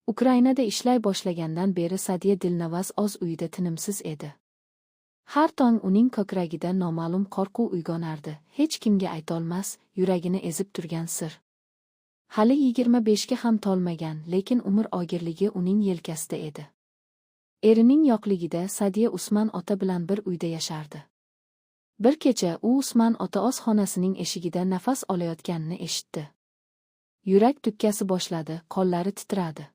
Ukrainada ishlay boshlagandan beri Sadiya Dilnavaz oz uyida tinimsiz edi. Har tong uning ko'kragida noma'lum qo'rquv uyg'onardi, hech kimga aytolmas, yuragini ezib turgan sir. Hali 25 ga ham tolmagan, lekin umr og'irligi uning yelkasida edi. Erining yo'qligida Sadiya Usman ota bilan bir uyda yashardi. Bir kecha u Usman ota o'z xonasining eshigida nafas olayotganini eshitdi. Yurak tukkasi boshladi, qo'llari titradi.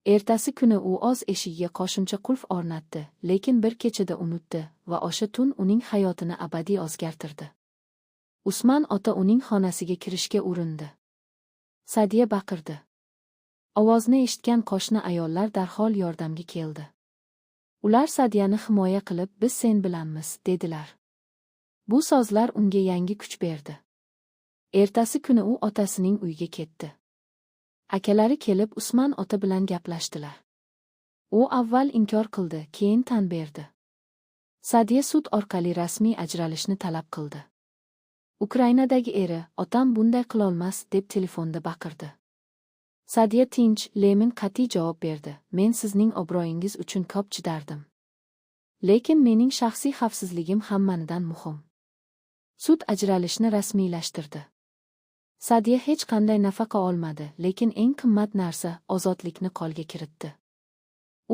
Ertasi kuni u o'z eshigiga qo'shimcha qulf o'rnatdi, lekin bir kechada unutdi va o'sha tun uning hayotini abadiy o'zgartirdi. Usman ota uning xonasiga kirishga urindi. Sadiya baqirdi. Ovozni eshitgan qo'shni ayollar darhol yordamga keldi. Ular Sadiyani himoya qilib, biz sen bilanmiz, dedilar. Bu so'zlar unga yangi kuch berdi. Ertasi kuni u otasining uyiga ketdi. Akalari kelib Usman ota bilan gaplashdilar. U avval inkor qildi, keyin tan berdi. Sadiya sud orqali rasmiy ajralishni talab qildi. Ukrainadagi eri, otam bunday qilolmas, deb telefonda baqirdi. Sadiya tinch, lekin qat'iy javob berdi. Men sizning obro'yingiz uchun ko'p chidardim. Lekin mening shaxsiy xavfsizligim hammanidan muhim. Sud ajralishni rasmiylashtirdi. Sadiya hech qanday nafaqa olmadi, lekin eng qimmat narsa ozodlikni qo'lga kiritdi.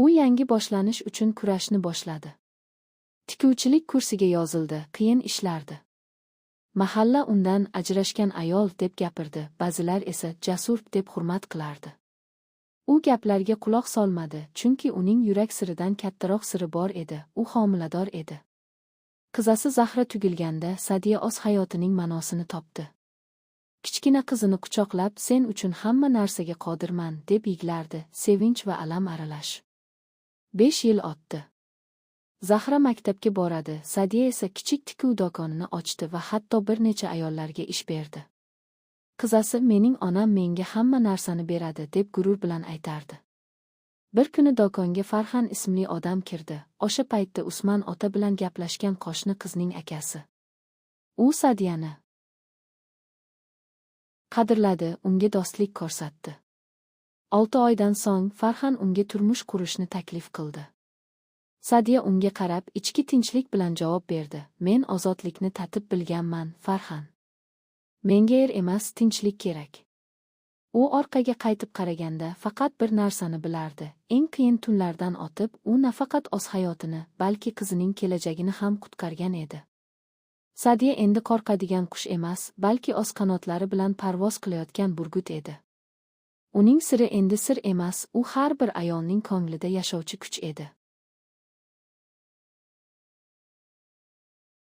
U yangi boshlanish uchun kurashni boshladi. Tikuvchilik kursiga yozildi, qiyin ishlardi. Mahalla undan ajrashgan ayol deb gapirdi, ba'zilar esa jasur deb hurmat qilardi. U gaplarga quloq solmadi, chunki uning yurak siridan kattaroq siri bor edi, u homilador edi. Qizasi Zahra tugilganda Sadiya o'z hayotining ma'nosini topdi. Kichkina qizini quchoqlab, sen uchun hamma narsaga qodirman, deb yig'lardi, sevinch va alam aralash. 5 yil o'tdi. Zahra maktabga boradi, Sadiya esa kichik tikuv do'konini ochdi va hatto bir necha ayollarga ish berdi. Qizasi mening onam menga hamma narsani beradi, deb gurur bilan aytardi. Bir kuni do'konga Farhan ismli odam kirdi. O'sha paytda Usman ota bilan gaplashgan qo'shni qizning akasi. U Sadiyani qadrladi, unga do'stlik ko'rsatdi. 6 oydan so'ng Farhan unga turmush qurishni taklif qildi. Sadiya unga qarab, ichki tinchlik bilan javob berdi. Men ozodlikni tatib bilganman, Farhan. Menga er emas, tinchlik kerak. U orqaga qaytib qaraganda faqat bir narsani bilardi. Eng qiyin tunlardan o'tib, u nafaqat o'z hayotini, balki qizining kelajagini ham qutqargan edi. Sadiya endi qo'rqadigan qush emas, balki o'z qanotlari bilan parvoz qilayotgan burgut edi. Uning siri endi sir emas, u har bir ayolning ko'nglida yashovchi kuch edi.